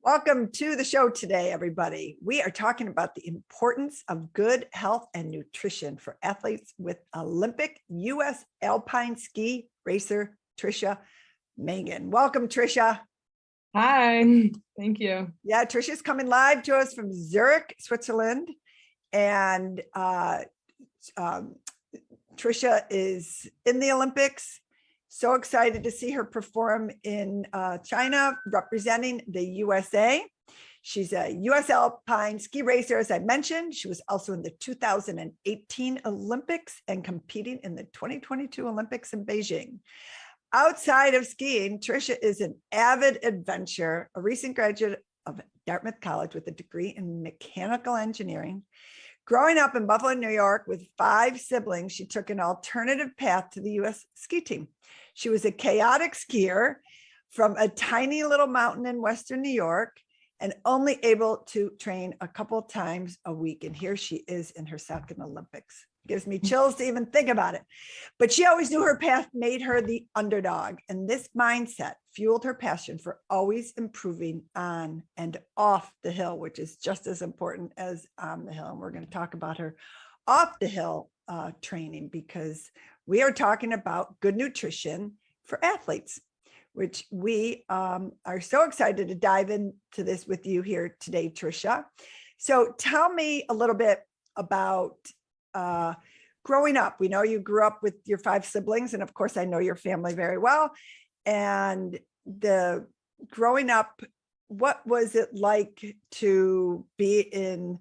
Welcome to the show today, everybody. We are talking about the importance of good health and nutrition for athletes with Olympic U.S. Alpine ski racer Tricia Mangan. Welcome, Tricia. Hi, thank you. Yeah, Tricia's coming live to us from Zurich, Switzerland. And Tricia is in the Olympics. So excited to see her perform in China, representing the USA. She's a U.S. Alpine ski racer, as I mentioned. She was also in the 2018 Olympics and competing in the 2022 Olympics in Beijing. Outside of skiing, Tricia is an avid adventurer, a recent graduate of Dartmouth College with a degree in mechanical engineering. Growing up in Buffalo, New York, with 5 siblings, she took an alternative path to the U.S. ski team. She was a chaotic skier from a tiny little mountain in Western New York and only able to train a couple of times a week. And here she is in her second Olympics. Gives me chills to even think about it. But she always knew her path made her the underdog. And this mindset fueled her passion for always improving on and off the hill, which is just as important as on the hill. And we're going to talk about her off the hill training, because we are talking about good nutrition for athletes, which we are so excited to dive into this with you here today, Tricia. So tell me a little bit about growing up. We know you grew up with your 5 siblings, and of course I know your family very well. And the growing up, what was it like to be in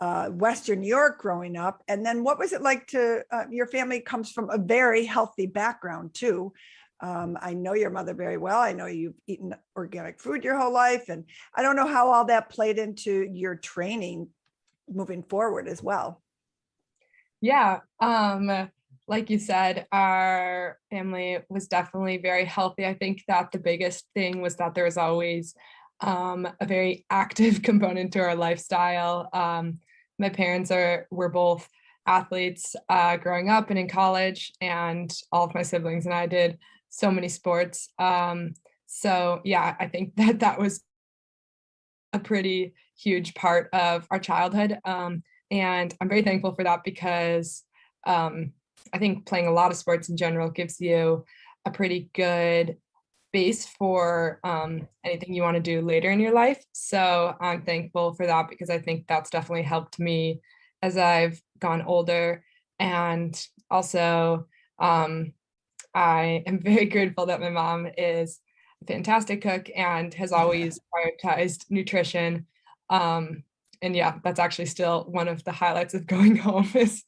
Western New York growing up? And then what was it like to, your family comes from a very healthy background too. I know your mother very well. I know you've eaten organic food your whole life. And I don't know how all that played into your training moving forward as well. Yeah, like you said, our family was definitely very healthy. I think that the biggest thing was that there was always a very active component to our lifestyle. My parents were both athletes growing up and in college, and all of my siblings and I did so many sports. So yeah, I think that was a pretty huge part of our childhood. And I'm very thankful for that, because I think playing a lot of sports in general gives you a pretty good base for anything you want to do later in your life. So I'm thankful for that, because I think that's definitely helped me as I've gone older. And also, I am very grateful that my mom is a fantastic cook and has always prioritized nutrition. And yeah, that's actually still one of the highlights of going home is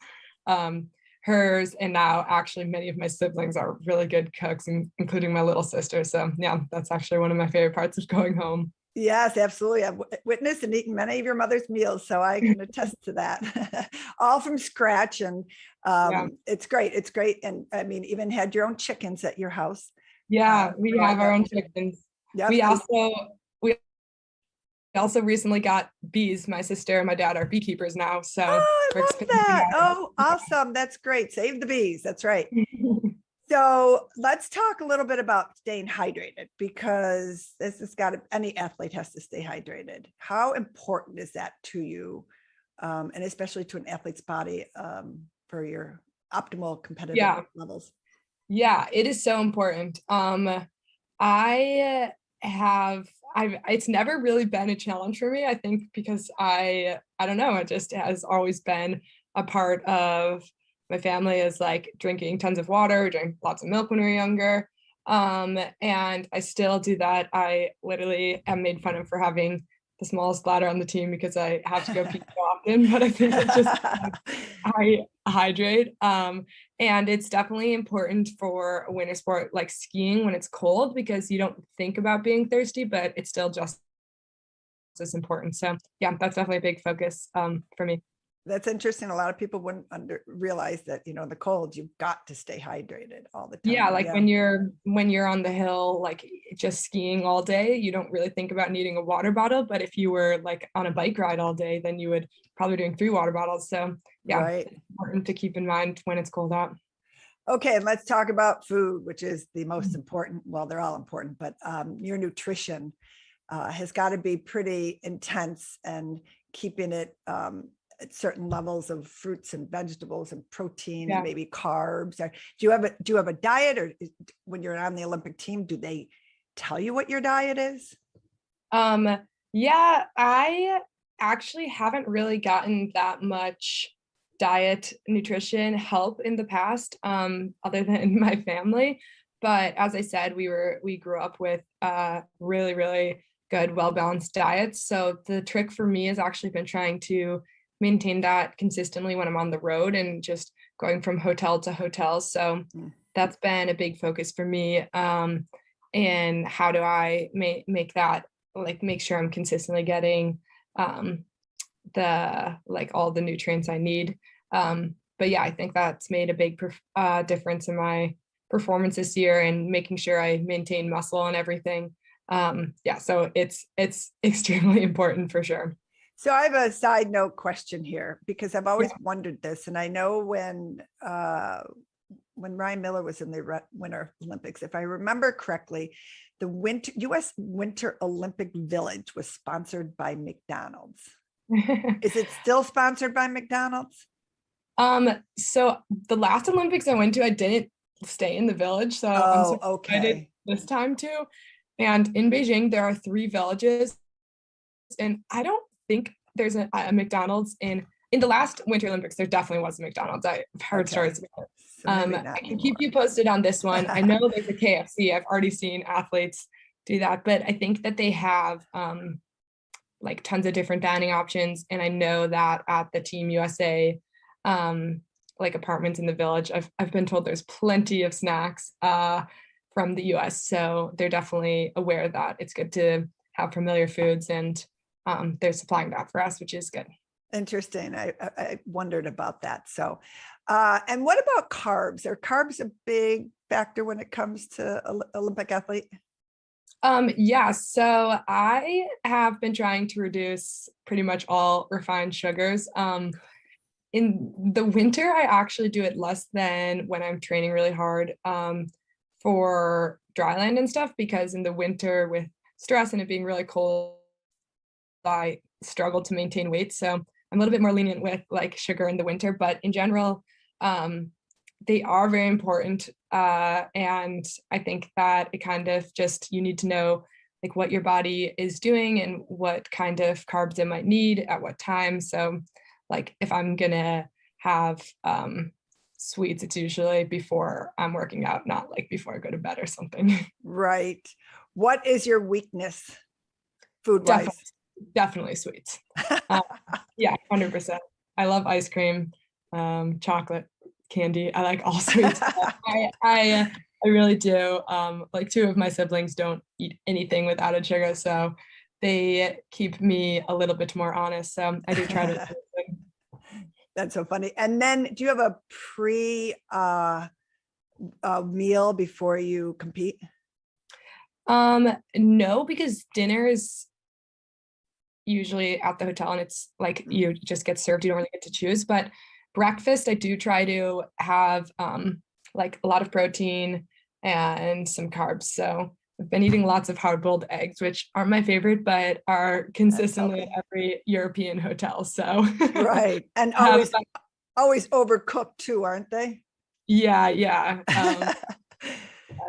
hers. And now actually many of my siblings are really good cooks, including my little sister. So yeah, that's actually one of my favorite parts of going home. Yes, absolutely. I've witnessed and eaten many of your mother's meals, so I can attest to that. All from scratch. And Yeah. It's great. It's great. And I mean, even had your own chickens at your house. Yeah, we have our own chickens. Yep. We also recently got bees. My sister and my dad are beekeepers now. So I we're love that. Oh, awesome. That's great. Save the bees. That's right. So let's talk a little bit about staying hydrated, because this has got to, any athlete has to stay hydrated. How important is that to you? And especially to an athlete's body for your optimal competitive levels? Yeah, it is so important. It's never really been a challenge for me, I think, because I don't know, it just has always been a part of my family, is like drinking tons of water, drank lots of milk when we were younger. And I still do that. I literally am made fun of for having the smallest bladder on the team because I have to go pee so often, but I think it's just I hydrate. And it's definitely important for a winter sport like skiing when it's cold, because you don't think about being thirsty, but it's still just as important. So yeah, that's definitely a big focus for me. That's interesting. A lot of people wouldn't realize that, in the cold, you've got to stay hydrated all the time. Yeah, like when you're on the hill, like just skiing all day, you don't really think about needing a water bottle. But if you were like on a bike ride all day, then you would probably doing 3 water bottles. So yeah, right. It's important to keep in mind when it's cold out. Okay, and let's talk about food, which is the most important. Well, they're all important, but your nutrition. has got to be pretty intense, and keeping it at certain levels of fruits and vegetables and protein and maybe carbs. Or do you have a diet, or when you're on the Olympic team, do they tell you what your diet is? Yeah, I actually haven't really gotten that much diet nutrition help in the past, other than my family. But as I said, we grew up with really, really good, well-balanced diets. So the trick for me has actually been trying to maintain that consistently when I'm on the road and just going from hotel to hotel. So that's been a big focus for me. And how do I make that, like, make sure I'm consistently getting the like all the nutrients I need. But yeah, I think that's made a big difference in my performance this year, and making sure I maintain muscle and everything. Yeah, so it's extremely important for sure. So I have a side note question here, because I've always wondered this, and I know when Ryan Miller was in the Winter Olympics, if I remember correctly, the U.S. Winter Olympic Village was sponsored by McDonald's. Is it still sponsored by McDonald's? So the last Olympics I went to, I didn't stay in the village, so I'm so excited this time too. And in Beijing, there are 3 villages, and I don't think there's a McDonald's in the last Winter Olympics. There definitely was a McDonald's. I've heard stories about it. So I can keep you posted on this one. I know there's a KFC. I've already seen athletes do that, but I think that they have like tons of different dining options. And I know that at the Team USA, like apartments in the village, I've been told there's plenty of snacks from the US. So they're definitely aware that it's good to have familiar foods, and they're supplying that for us, which is good. Interesting. I wondered about that. So, and what about carbs? Are carbs a big factor when it comes to Olympic athlete? Yeah, so I have been trying to reduce pretty much all refined sugars. In the winter, I actually do it less than when I'm training really hard for dryland and stuff, because in the winter with stress and it being really cold, I struggle to maintain weight. So I'm a little bit more lenient with like sugar in the winter, but in general, they are very important. And I think that it kind of just, you need to know like what your body is doing and what kind of carbs it might need at what time. So like if I'm gonna have sweets, it's usually before I'm working out, not like before I go to bed or something. Right. What is your weakness food-wise? Definitely sweets. Yeah, 100%. I love ice cream, chocolate, candy. I like all sweets. I really do. Like 2 of my siblings don't eat anything with added sugar, so they keep me a little bit more honest. So I do try to. That's so funny. And then do you have a meal before you compete? No, because dinner is usually at the hotel and it's like you just get served, you don't really get to choose. But breakfast, I do try to have like a lot of protein and some carbs. So I've been eating lots of hard-boiled eggs, which aren't my favorite, but are consistently at every European hotel. So right. And always overcooked too, aren't they? Yeah. I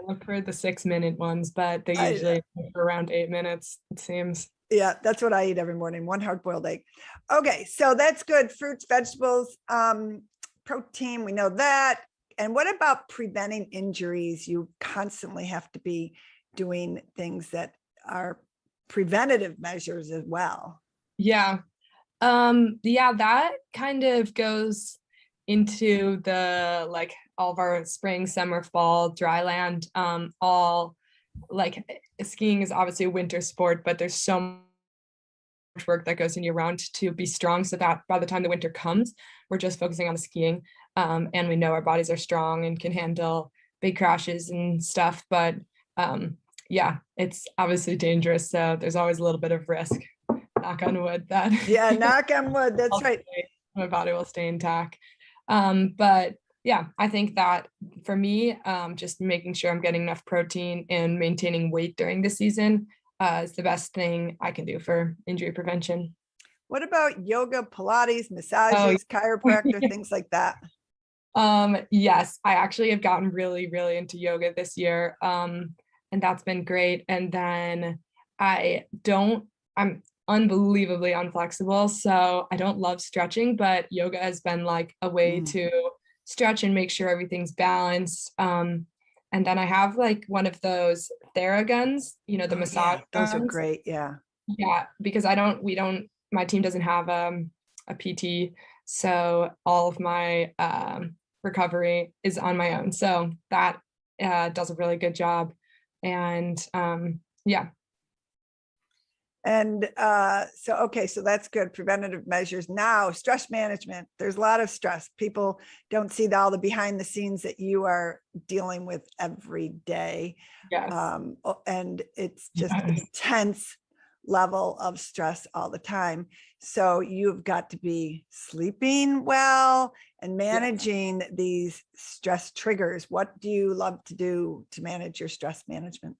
look for the 6-minute ones, but they usually for around 8 minutes, it seems. Yeah, that's what I eat every morning, 1 hard-boiled egg. Okay, so that's good. Fruits, vegetables, protein, we know that. And what about preventing injuries? You constantly have to be doing things that are preventative measures as well. Yeah. Yeah, that kind of goes into the like all of our spring, summer, fall, dry land, all like skiing is obviously a winter sport, but there's so much work that goes in year round to be strong so that by the time the winter comes, we're just focusing on the skiing. And we know our bodies are strong and can handle big crashes and stuff. But yeah, it's obviously dangerous. So there's always a little bit of risk. Knock on wood that. Yeah, knock on wood. That's right. My body will stay intact. But yeah, I think that for me, just making sure I'm getting enough protein and maintaining weight during the season is the best thing I can do for injury prevention. What about yoga, Pilates, Oh, massages, chiropractor, things like that? yes, I actually have gotten really, really into yoga this year. And that's been great. And then I'm unbelievably unflexible, so I don't love stretching, but yoga has been like a way Mm. to stretch and make sure everything's balanced. And then I have like one of those Theraguns, the Oh, massage yeah, those are guns. great. Yeah. Yeah, because we don't, my team doesn't have a PT, so all of my recovery is on my own. So that does a really good job. And yeah. And okay, so that's good. Preventative measures. Now, stress management. There's a lot of stress. People don't see all the behind the scenes that you are dealing with every day. Yes. And it's just Yes. intense level of stress all the time. So you've got to be sleeping well and managing these stress triggers. What do you love to do to manage your stress management?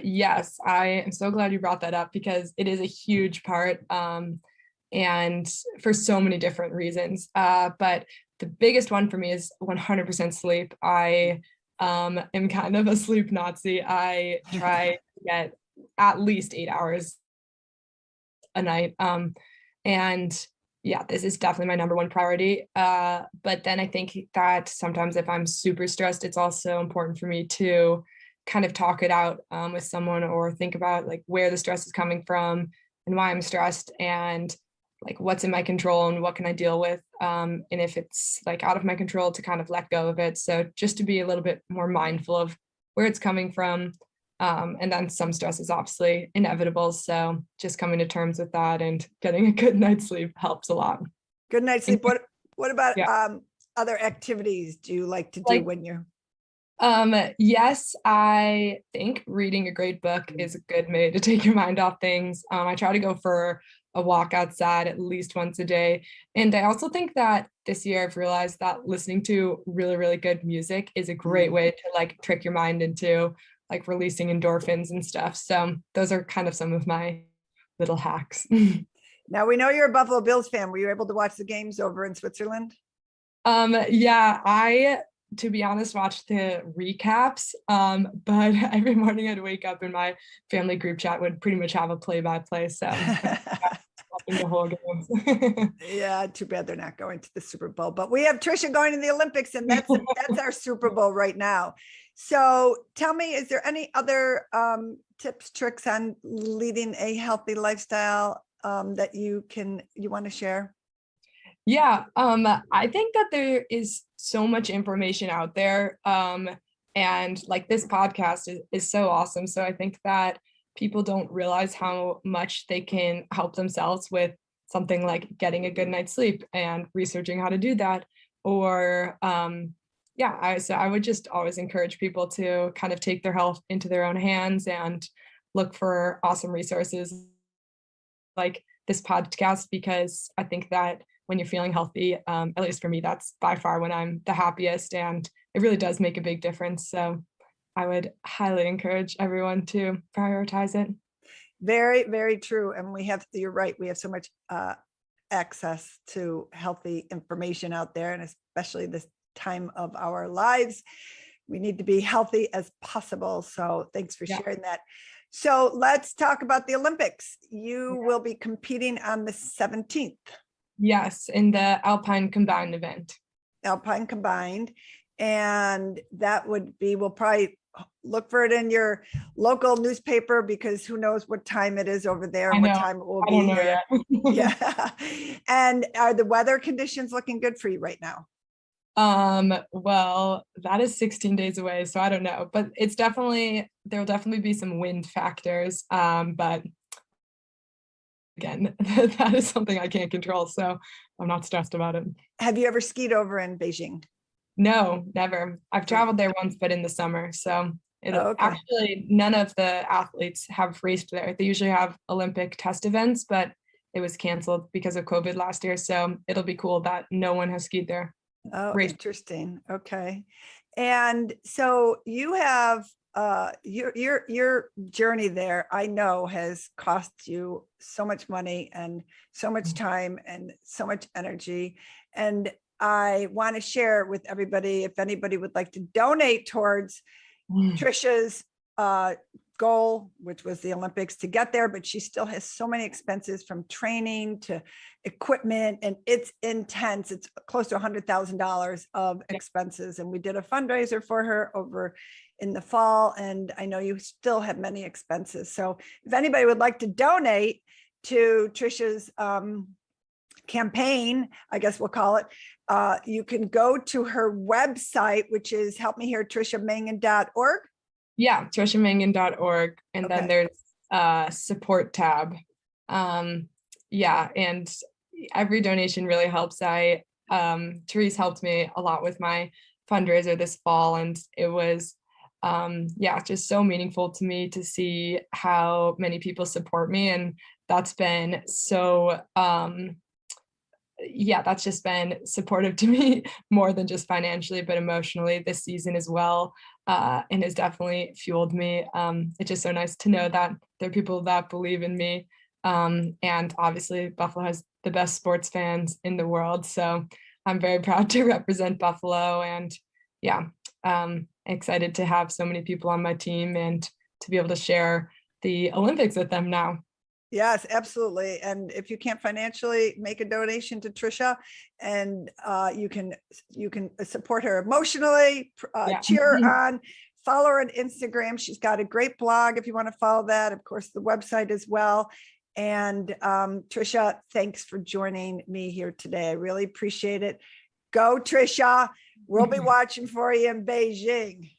Yes, I am so glad you brought that up because it is a huge part, and for so many different reasons. But the biggest one for me is 100% sleep. I am kind of a sleep Nazi. I try to get at least 8 hours a night. And yeah, this is definitely my number one priority. But then I think that sometimes if I'm super stressed, it's also important for me to kind of talk it out with someone or think about like where the stress is coming from and why I'm stressed and like what's in my control and what can I deal with. And if it's like out of my control to kind of let go of it. So just to be a little bit more mindful of where it's coming from. And then some stress is obviously inevitable. So just coming to terms with that and getting a good night's sleep helps a lot. Good night's sleep. What about Yeah. other activities do you like to do Like, when you're yes, I think reading a great book is a good way to take your mind off things. I try to go for a walk outside at least once a day. And I also think that this year I've realized that listening to really, really good music is a great way to like trick your mind into like releasing endorphins and stuff. So those are kind of some of my little hacks. Now we know you're a Buffalo Bills fan. Were you able to watch the games over in Switzerland? Yeah, to be honest, watch the recaps. But every morning I'd wake up and my family group chat would pretty much have a play-by-play. So watching the whole games. Yeah, too bad they're not going to the Super Bowl. But we have Tricia going to the Olympics, and that's our Super Bowl right now. So tell me, is there any other tips, tricks on leading a healthy lifestyle that you want to share? Yeah, I think that there is so much information out there. And like this podcast is so awesome. So I think that people don't realize how much they can help themselves with something like getting a good night's sleep and researching how to do that. Or so I would just always encourage people to kind of take their health into their own hands and look for awesome resources like this podcast, because I think that when you're feeling healthy, at least for me, that's by far when I'm the happiest, and it really does make a big difference. So I would highly encourage everyone to prioritize it. Very, very true. And you're right. We have so much access to healthy information out there, and especially this time of our lives, we need to be healthy as possible. So thanks for sharing that. So let's talk about the Olympics. You will be competing on the 17th. Yes, in the Alpine combined event. Alpine combined. And that would be, we'll probably look for it in your local newspaper, because who knows what time it is over there and what time it will be here. Yeah. And are the weather conditions looking good for you right now? Well, that is 16 days away, so I don't know, but there'll definitely be some wind factors. But again, that is something I can't control, so I'm not stressed about it. Have you ever skied over in Beijing? No, never. I've traveled there once, but in the summer. So actually, none of the athletes have raced there. They usually have Olympic test events, but it was canceled because of COVID last year. So it'll be cool that no one has skied there. Oh, interesting. Okay. And so you have your journey there, I know, has cost you so much money and so much time and so much energy. And I want to share with everybody, if anybody would like to donate towards Tricia's goal, which was the Olympics, to get there, but she still has so many expenses, from training to equipment, and it's intense. It's close to $100,000 of expenses. And we did a fundraiser for her over in the fall, and I know you still have many expenses. So if anybody would like to donate to Tricia's campaign, I guess we'll call it, you can go to her website, which is, help me here, triciamangan.org. Yeah, triciamangan.org. And Okay. then there's a support tab. Yeah, and every donation really helps. Therese helped me a lot with my fundraiser this fall, and it was yeah, just so meaningful to me to see how many people support me. And that's been so yeah, that's just been supportive to me more than just financially, but emotionally this season as well, and has definitely fueled me. It's just so nice to know that there are people that believe in me. And obviously Buffalo has the best sports fans in the world. So I'm very proud to represent Buffalo, and yeah, excited to have so many people on my team and to be able to share the Olympics with them now. Yes, absolutely. And if you can't financially make a donation to Tricia, and you can support her emotionally, Yeah. cheer her on, follow her on Instagram. She's got a great blog if you want to follow that. Of course, the website as well. And Tricia, thanks for joining me here today. I really appreciate it. Go, Tricia. We'll be watching for you in Beijing.